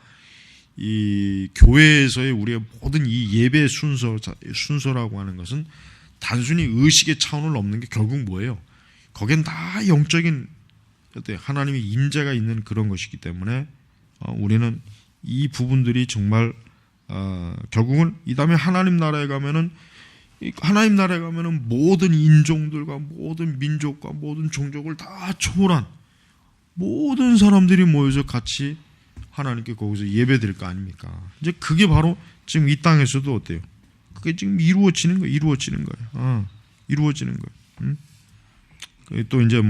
이 교회에서의 우리의 모든 이 예배 순서라고 하는 것은 단순히 의식의 차원을 넘는 게 결국 뭐예요? 거긴 다 영적인 하나님의 임재가 있는 그런 것이기 때문에 우리는 이 부분들이 정말 결국은 이 다음에 하나님 나라에 가면은 모든 인종들과 모든 민족과 모든 종족을 다 초월한 모든 사람들이 모여서 같이 하나님께 거기서 예배드릴 거 아닙니까? 이제 그게 바로 지금 이 땅에서도 어때요? 그게 지금 이루어지는 거예요. 이루어지는 거예요. 또 이제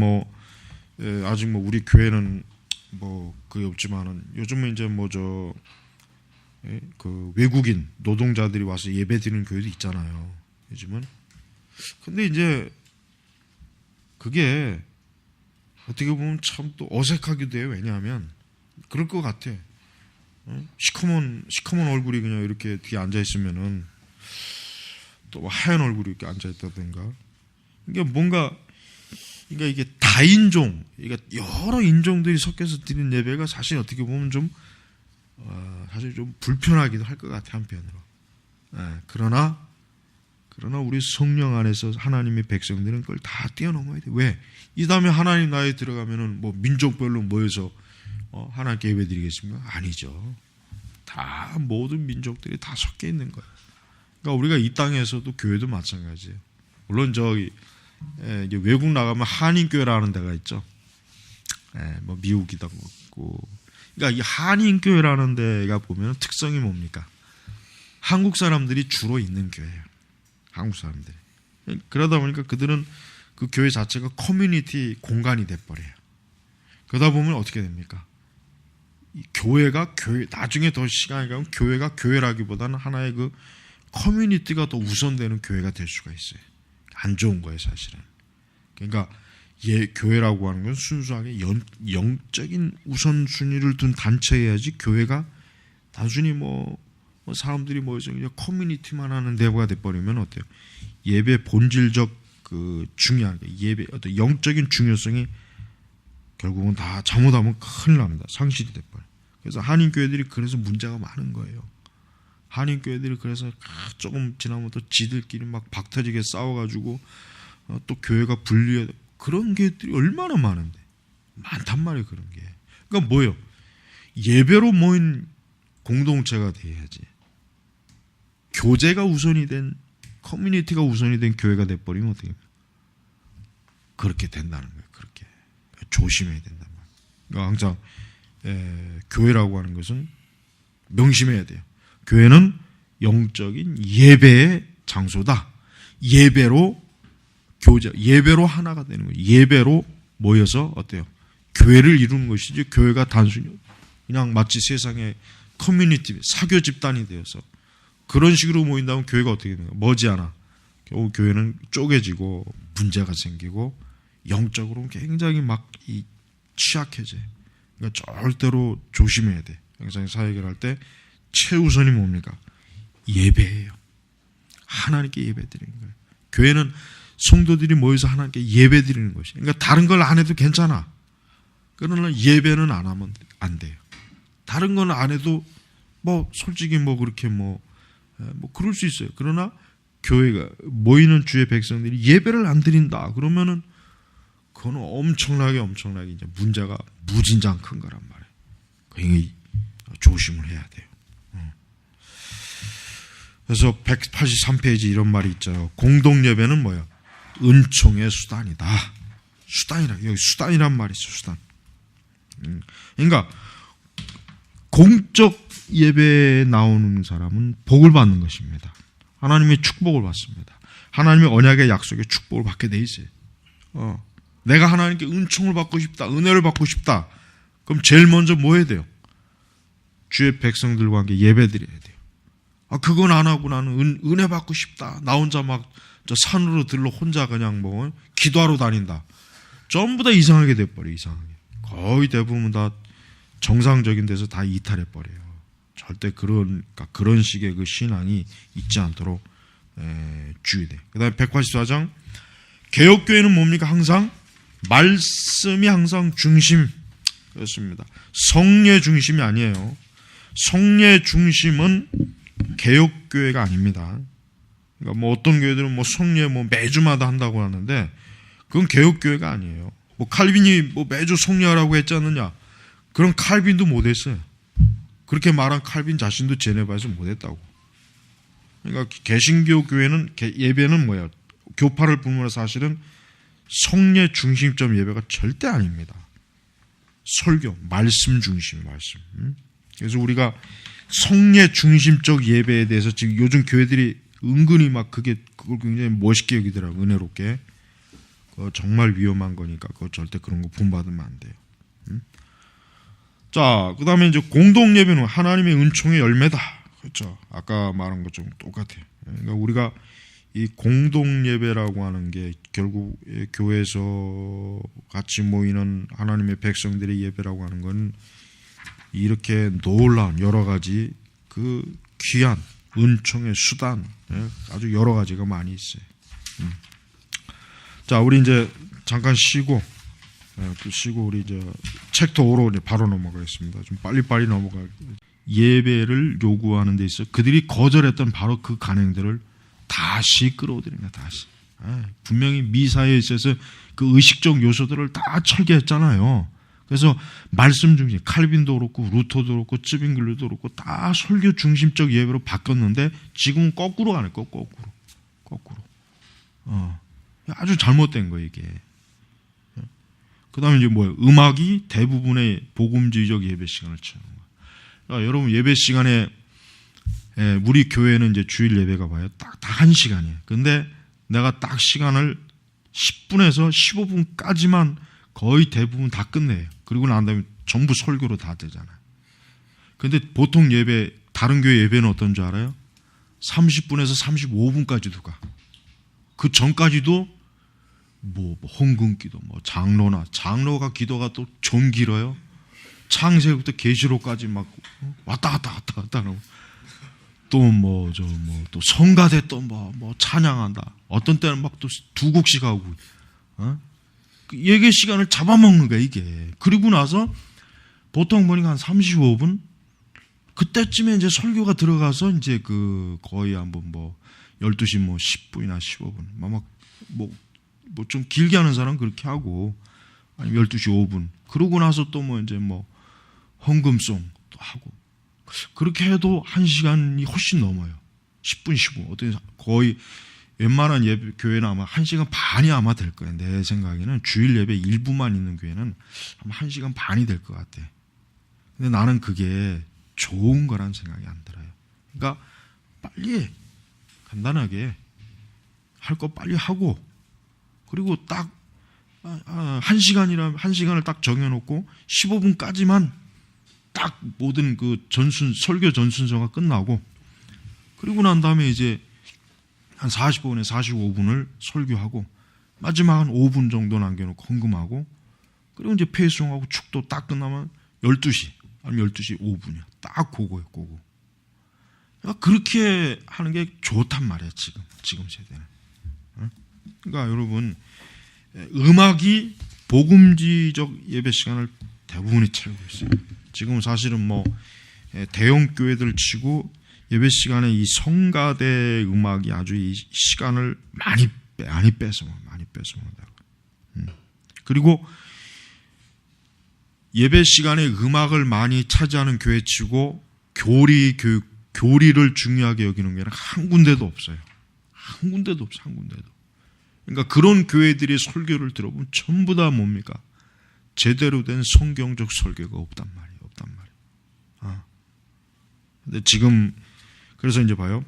아직 우리 교회는 그게 없지만은 요즘은 이제 그 외국인 노동자들이 와서 예배 드리는 교회도 있잖아요. 요즘은 근데 이제 그게 어떻게 보면 참 또 어색하기도 해요. 왜냐하면 그럴 것 같아. 시커먼 얼굴이 그냥 이렇게 뒤에 앉아 있으면은 또 하얀 얼굴이 이렇게 앉아 있다든가. 그러니까 뭔가 그러니까 이게 다인종, 그러니까 여러 인종들이 섞여서 드리는 예배가 사실 어떻게 보면 좀 사실 좀 불편하기도 할 것 같아 한편으로. 그러나 우리 성령 안에서 하나님의 백성들은 그걸 다 뛰어넘어야 돼. 왜? 이 다음에 하나님 나라에 들어가면은 뭐 민족별로 모여서 하나님께 예배드리겠습니까? 아니죠. 다 모든 민족들이 다 섞여 있는 거예요. 그러니까 우리가 이 땅에서도 교회도 마찬가지예요. 물론 저기 이제 외국 나가면 한인교회라는 데가 있죠. 뭐 미국이다 있고. 그러니까 이 한인교회라는 데가 보면 특성이 뭡니까? 한국 사람들이 주로 있는 교회예요. 한국 사람들이. 그러다 보니까 그들은 그 교회 자체가 커뮤니티 공간이 돼버려요. 그러다 보면 어떻게 됩니까? 이 교회가 교회, 나중에 더 시간이 가면 교회가 교회라기보다는 하나의 그 커뮤니티가 더 우선되는 교회가 될 수가 있어요. 안 좋은 거예요, 사실은. 그러니까 교회라고 하는 건 순수하게 영적인 우선순위를 둔 단체여야지 교회가 단순히 뭐 사람들이 모여서 그냥 커뮤니티만 하는 대화가 돼버리면 어때요? 예배 본질적 그 중요한 게 예배 어떤 영적인 중요성이 결국은 다 잘못하면 큰일 납니다. 상실이 돼버려. 그래서 한인 교회들이 그래서 문제가 많은 거예요. 한인 교회들이 그래서 조금 지나면 또 지들끼리 막 박터지게 싸워가지고 또 교회가 분리해 그런 교회들이 얼마나 많은데 많단 말이에요. 그런 게. 그러니까 뭐예요? 예배로 모인 공동체가 돼야지. 교제가 우선이 된 커뮤니티가 우선이 된 교회가 돼버리면 어떻게 됩니까? 그렇게 된다는 거예요. 그렇게 조심해야 된단 말이에요. 그러니까 항상 교회라고 하는 것은 명심해야 돼요. 교회는 영적인 예배의 장소다. 예배로 교제, 예배로 하나가 되는 거예요. 예배로 모여서 어때요? 교회를 이루는 것이지 교회가 단순히 그냥 마치 세상의 커뮤니티, 사교 집단이 되어서 그런 식으로 모인다면 교회가 어떻게 됩니까? 머지않아 결국 교회는 쪼개지고 문제가 생기고 영적으로 굉장히 막 취약해져요. 그러니까 절대로 조심해야 돼. 항상 사역을 할 때 최우선이 뭡니까? 예배예요. 하나님께 예배드리는 거예요. 교회는 성도들이 모여서 하나님께 예배드리는 것이에요. 그러니까 다른 걸 안 해도 괜찮아. 그러나 예배는 안 하면 안 돼요. 다른 건 안 해도 뭐 솔직히 뭐 그렇게 뭐 그럴 수 있어요. 그러나 교회가 모이는 주의 백성들이 예배를 안 드린다. 그러면은 그거는 엄청나게 이제 문제가 무진장 큰 거란 말이에요. 굉장히 조심을 해야 돼요. 그래서 183페이지 이런 말이 있죠. 공동 예배는 뭐야? 은총의 수단이다. 수단이라 여기 수단이란 말이 있어. 수단. 그러니까 공적 예배에 나오는 사람은 복을 받는 것입니다. 하나님의 축복을 받습니다. 하나님의 언약의 약속에 축복을 받게 돼 있어요. 내가 하나님께 은총을 받고 싶다, 은혜를 받고 싶다. 그럼 제일 먼저 뭐 해야 돼요? 주의 백성들과 함께 예배드려야 돼요. 그건 안 하고 나는 은혜 받고 싶다. 나 혼자 막 저 산으로 들러 혼자 그냥 뭐 기도하러 다닌다. 전부 다 이상하게 돼버려. 이상하게. 거의 대부분 다 정상적인 데서 다 이탈해 버려요. 절대 그런 식의 그 신앙이 있지 않도록 주의돼. 그다음에 184장 개혁교회는 뭡니까? 항상 말씀이 항상 중심. 그렇습니다. 성례 중심이 아니에요. 성례 중심은 개혁교회가 아닙니다. 그러니까 뭐 어떤 교회들은 뭐 성례 뭐 매주마다 한다고 하는데 그건 개혁교회가 아니에요. 뭐 칼빈이 뭐 매주 성례하라고 했지 않느냐? 그런 칼빈도 못했어요. 그렇게 말한 칼빈 자신도 제네바에서 못했다고. 그러니까 개신교 교회는 예배는 뭐야? 교파를 분문해 사실은 성례 중심점 예배가 절대 아닙니다. 설교, 말씀 중심 말씀. 그래서 우리가 성례 중심적 예배에 대해서 지금 요즘 교회들이 은근히 막 그걸 굉장히 멋있게 여기더라고. 은혜롭게. 그거 정말 위험한 거니까 그거 절대 그런 거 본받으면 안 돼요. 자, 그 다음에 이제 공동 예배는 하나님의 은총의 열매다. 그렇죠. 아까 말한 것처럼 똑같아요. 그러니까 우리가 이 공동 예배라고 하는 게 결국 교회에서 같이 모이는 하나님의 백성들의 예배라고 하는 건 이렇게 놀라운 여러 가지 그 귀한 은총의 수단, 아주 여러 가지가 많이 있어요. 자, 우리 이제 잠깐 쉬고 우리 이제 챕터 5로 이제 바로 넘어가겠습니다. 좀 빨리빨리 넘어갈게요. 예배를 요구하는 데 있어 그들이 거절했던 바로 그 간행들을 다시 끌어들입니다. 다시. 분명히 미사에 있어서 그 의식적 요소들을 다 철개했잖아요. 그래서 말씀 중심, 칼빈도 그렇고 루터도 그렇고 츠빙글루도 그렇고 다 설교 중심적 예배로 바뀌었는데 지금은 거꾸로 가네. 거꾸로. 아주 잘못된 거예요, 이게. 그 다음에 이제 뭐예요? 음악이 대부분의 복음주의적 예배 시간을 채우는 거예요. 그러니까 여러분 예배 시간에 우리 교회는 이제 주일 예배가 봐요. 딱 1시간이에요. 근데 내가 딱 시간을 10분에서 15분까지만 거의 대부분 다 끝내요. 그리고 난 다음에 전부 설교로 다 되잖아요. 근데 보통 예배, 다른 교회 예배는 어떤 줄 알아요? 30분에서 35분까지도 가. 그 전까지도 헌금 기도, 장로가 기도가 또 좀 길어요. 창세기부터 계시록까지 막 왔다 갔다 하고 또 성가대 또 찬양한다. 어떤 때는 막 또 2곡씩 하고, 예배 시간을 잡아먹는 거야, 이게. 그리고 나서 보통 보니까 한 35분? 그때쯤에 이제 설교가 들어가서 이제 거의 한번 12시 10분이나 15분. 좀 길게 하는 사람은 그렇게 하고, 아니면 12시 5분. 그러고 나서 또 헌금송 또 하고. 그렇게 해도 1시간이 훨씬 넘어요. 10분, 15분. 어떤 거의 웬만한 예배, 교회는 아마 1시간 반이 아마 될 거예요. 내 생각에는 주일 예배 일부만 있는 교회는 아마 1시간 반이 될 것 같아. 근데 나는 그게 좋은 거란 생각이 안 들어요. 그러니까 빨리 간단하게 할 거 빨리 하고, 그리고 딱 1시간을 딱 정해놓고 15분까지만 딱 모든 설교 전순서가 끝나고, 그리고 난 다음에 이제 한 40분에 45분을 설교하고, 마지막 한 5분 정도 남겨놓고 헌금하고, 그리고 이제 폐송하고 축도 딱 끝나면 12시, 아니면 12시 5분이야. 딱 그거예요, 그거. 그러니까 그렇게 하는 게 좋단 말이야, 지금 세대는. 그러니까 여러분, 음악이 복음지적 예배 시간을 대부분이 채우고 있어요. 지금 사실은 대형 교회들 치고 예배 시간에 이 성가대 음악이 아주 이 시간을 많이 뺏어먹는다고. 그리고 예배 시간에 음악을 많이 차지하는 교회 치고 교리를 중요하게 여기는 교회는 한 군데도 없어요. 한 군데도 없어, 한 군데도. 그러니까 그런 교회들이 설교를 들어보면 전부 다 뭡니까? 제대로 된 성경적 설교가 없단 말이에요. 근데 지금 그래서 이제 봐요.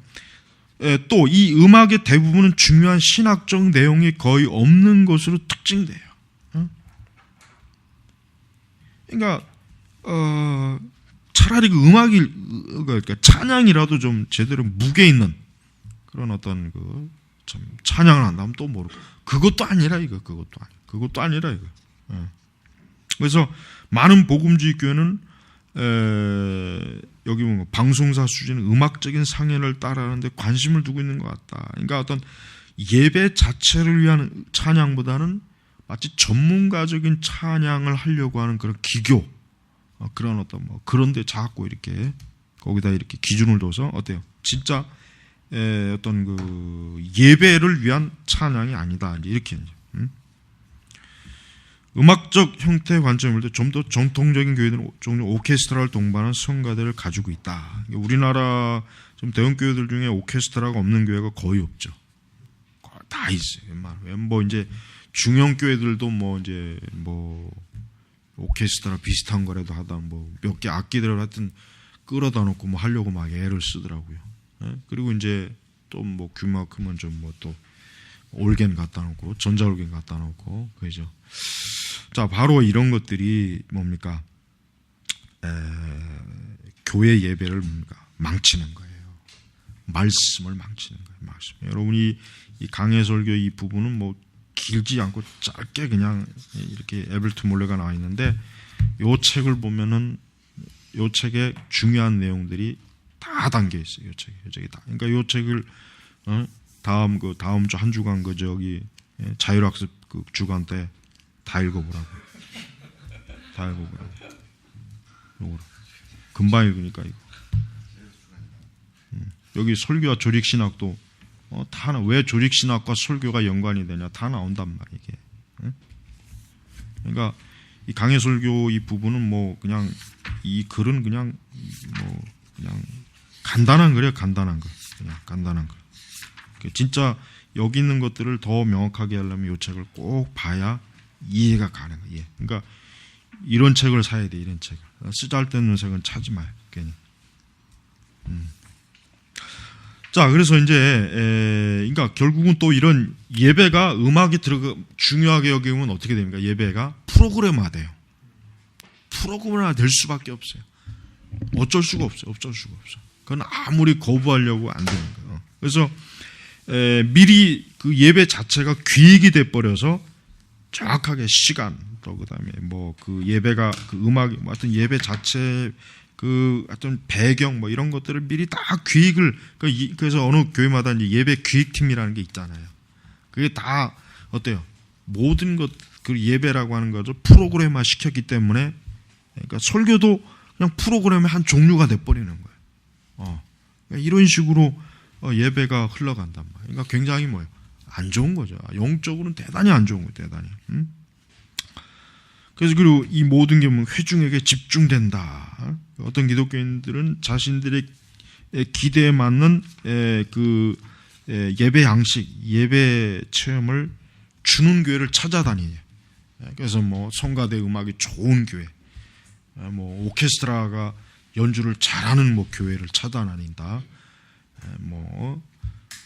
또 이 음악의 대부분은 중요한 신학적 내용이 거의 없는 것으로 특징돼요. 그러니까 차라리 그러니까 찬양이라도 좀 제대로 무게 있는 그런 어떤 참 찬양을 한다면 또 모르고, 그것도 아니라 이거. 그래서 많은 복음주의 교회는 여기 보면 방송사 수준의 음악적인 상연을 따라하는데 관심을 두고 있는 것 같다. 그러니까 어떤 예배 자체를 위한 찬양보다는 마치 전문가적인 찬양을 하려고 하는 그런 기교, 그런 어떤 그런데 자꾸 이렇게 거기다 이렇게 기준을 둬서 어때요? 진짜 어떤 예배를 위한 찬양이 아니다. 이렇게. 음악적 형태의 관점을 볼 때 좀 더 정통적인 교회들은 종종 오케스트라를 동반한 성가대를 가지고 있다. 우리나라 좀 대형 교회들 중에 오케스트라가 없는 교회가 거의 없죠. 다 있어요. 웬만하면. 이제 중형 교회들도 이제 오케스트라 비슷한 거라도 하다 몇 개 악기들을 하여튼 끌어다 놓고 하려고 막 애를 쓰더라고요. 그리고 이제 또 규모가 크면 좀 또 올겐 갖다 놓고 전자올겐 갖다 놓고 그죠. 자, 바로 이런 것들이 뭡니까? 교회 예배를 망치는 거예요. 말씀을 망치는 거예요. 말씀. 여러분이 이 강해설교 이 부분은 뭐 길지 않고 짧게 그냥 이렇게 에벨트몰레가 나와 있는데 요 책을 보면은 요 책에 중요한 내용들이 다 담겨 있어요. 요 책이 다. 그러니까 요 책을 다음 주 한 주간 자율학습 그 주간 때 다 읽어보라고. 다 읽어보라고. 요거를. 금방 읽으니까 이거. 여기 설교와 조직신학도 다 왜 조직신학과 설교가 연관이 되냐 다 나온단 말이야 이게. 그러니까 이 강해설교 이 부분은 뭐 그냥 이 글은 그냥 뭐 그냥 간단한 글이에요. 간단한 글. 그냥 간단한 글. 진짜 여기 있는 것들을 더 명확하게 하려면 이 책을 꼭 봐야 이해가 가능해요. 예. 그러니까 이런 책을 사야 돼. 이런 책을. 쓰잘데없는 책은 찾지 마요. 괜히. 자, 그래서 이제 그러니까 결국은 또 이런 예배가 음악이 중요하게 여기면 어떻게 됩니까? 예배가 프로그램화돼요. 프로그램화 될 수밖에 없어요. 어쩔 수가 없어요. 어쩔 수가 없어. 그건 아무리 거부하려고 안 되는 거예요. 그래서 미리 그 예배 자체가 기획이 돼 버려서 정확하게 시간 또 그다음에 뭐 그 예배가 그 음악이 뭐 하여튼 예배 자체 그 어떤 배경 뭐 이런 것들을 미리 다 기획을 그래서 어느 교회마다 이제 예배 기획팀이라는 게 있잖아요. 그게 다 어때요? 모든 것 그 예배라고 하는 거죠. 프로그램화 시켰기 때문에 그러니까 설교도 그냥 프로그램의 한 종류가 돼 버리는 거예요. 그러니까 이런 식으로 예배가 흘러간단 말이에요. 그러니까 굉장히 뭐예요? 안 좋은 거죠. 영적으로는 대단히 안 좋은 거예요. 대단히. 그래서 그리고 이 모든 게 회중에게 집중된다. 어떤 기독교인들은 자신들의 기대에 맞는 그 예배 양식, 예배 체험을 주는 교회를 찾아다니요. 그래서 뭐 성가대 음악이 좋은 교회, 뭐 오케스트라가 연주를 잘하는 뭐 교회를 찾아다닌다. 뭐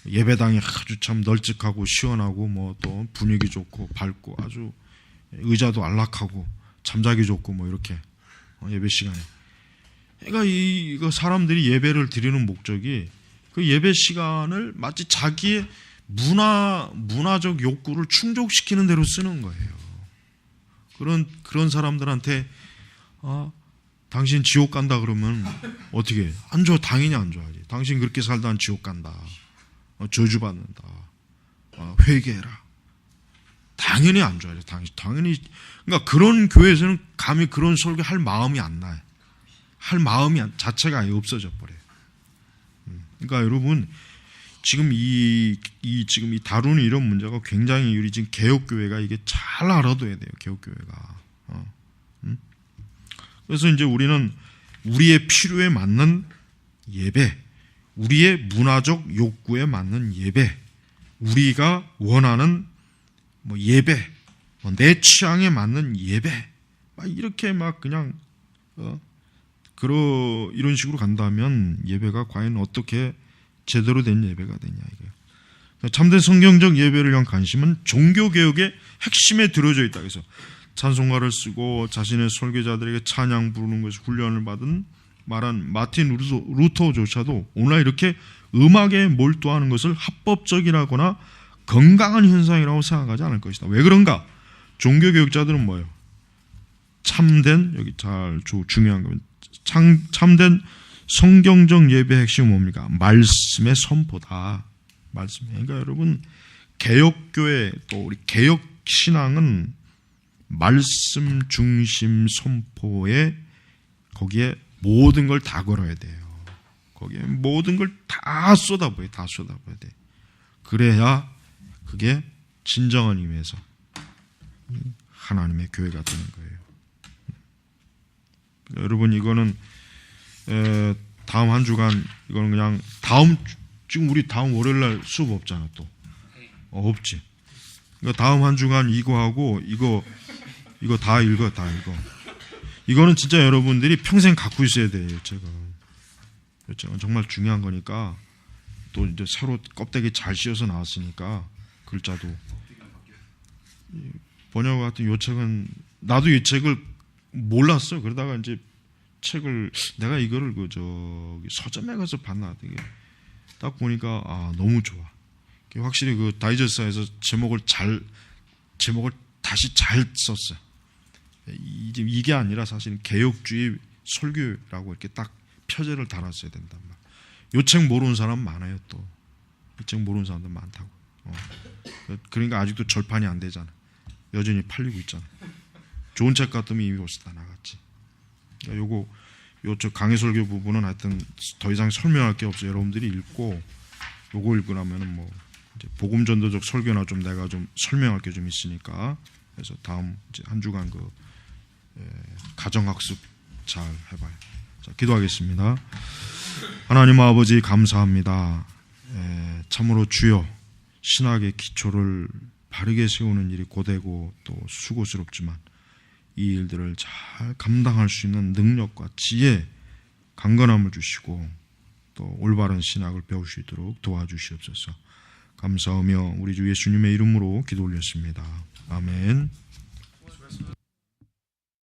예배당이 아주 참 널찍하고 시원하고 뭐 또 분위기 좋고 밝고 아주 의자도 안락하고 잠자기 좋고 뭐 이렇게 예배 시간에. 그러니까 이거 사람들이 예배를 드리는 목적이 그 예배 시간을 마치 자기의 문화적 욕구를 충족시키는 대로 쓰는 거예요. 그런 사람들한테 당신 지옥 간다 그러면 어떻게 해? 안 좋아. 당연히 안 좋아하지. 당신 그렇게 살다 지옥 간다. 저주받는다. 회개해라. 당연히 안 좋아하죠. 당연히. 그러니까 그런 교회에서는 감히 그런 설교 할 마음이 안 나요. 할 마음이 자체가 아예 없어져 버려요. 그러니까 여러분 지금 지금 이 다루는 이런 문제가 굉장히 우리 지금 개혁교회가 이게 잘 알아둬야 돼요. 개혁교회가. 그래서 이제 우리는 우리의 필요에 맞는 예배, 우리의 문화적 욕구에 맞는 예배, 우리가 원하는 뭐 예배, 내 취향에 맞는 예배, 막 이렇게 막 그냥 이런 식으로 간다면 예배가 과연 어떻게 제대로 된 예배가 되냐 이거예요. 참된 성경적 예배를 위한 관심은 종교개혁의 핵심에 들어져 있다. 그래서 찬송가를 쓰고 자신의 설교자들에게 찬양 부르는 것을 훈련을 받은 말한 마틴 루터조차도 오늘날 이렇게 음악에 몰두하는 것을 합법적이라거나 건강한 현상이라고 생각하지 않을 것이다. 왜 그런가? 종교개혁자들은 뭐예요? 참된 여기 중요한 겁니다. 참된 성경적 예배의 핵심은 뭡니까? 말씀의 선포다. 말씀. 그러니까 여러분 개혁교회 또 우리 개혁신앙은 말씀 중심 선포에 거기에 모든 걸 다 걸어야 돼요. 거기에 모든 걸 다 쏟아부어야 돼. 그래야 그게 진정한 의미에서 하나님의 교회가 되는 거예요. 여러분 이거는 다음 한 주간 이거는 그냥 지금 우리 다음 월요일 날 수업 없잖아 또. 없지. 그러니까 다음 한 주간 이거 하고 이거 다 읽어. 이거는 진짜 여러분들이 평생 갖고 있어야 돼요. 제가 정말 중요한 거니까 또 이제 새로 껍데기 잘 씌워서 나왔으니까 글자도 번역 같은 요 책은 나도 이 책을 몰랐어. 그러다가 이제 책을 내가 이거를 서점에 가서 봤나 되게 딱 보니까 너무 좋아. 확실히 그 다이저스트에서 제목을 다시 잘 썼어요. 이게 아니라 사실은 개혁주의 설교라고 이렇게 딱 표제를 달았어야 된단 말이에요. 요 책 모르는 사람 많아요. 또 이 책 모르는 사람들 많다고. 그러니까 아직도 절판이 안 되잖아. 여전히 팔리고 있잖아. 좋은 책 같으면 이미 벌써 다 나갔지. 그러니까 저 강해설교 부분은 하여튼 더 이상 설명할 게 없어요. 여러분들이 읽고 요거 읽으려면은 뭐 이제 복음전도적 설교나 좀 내가 좀 설명할 게 좀 있으니까, 그래서 다음 이제 한 주간 가정학습 잘 해봐요. 자, 기도하겠습니다. 하나님 아버지 감사합니다. 참으로 주여, 신학의 기초를 바르게 세우는 일이 고되고 또 수고스럽지만 이 일들을 잘 감당할 수 있는 능력과 지혜, 강건함을 주시고 또 올바른 신학을 배울 수 있도록 도와주시옵소서. 감사하며 우리 주 예수님의 이름으로 기도 올렸습니다. 아멘.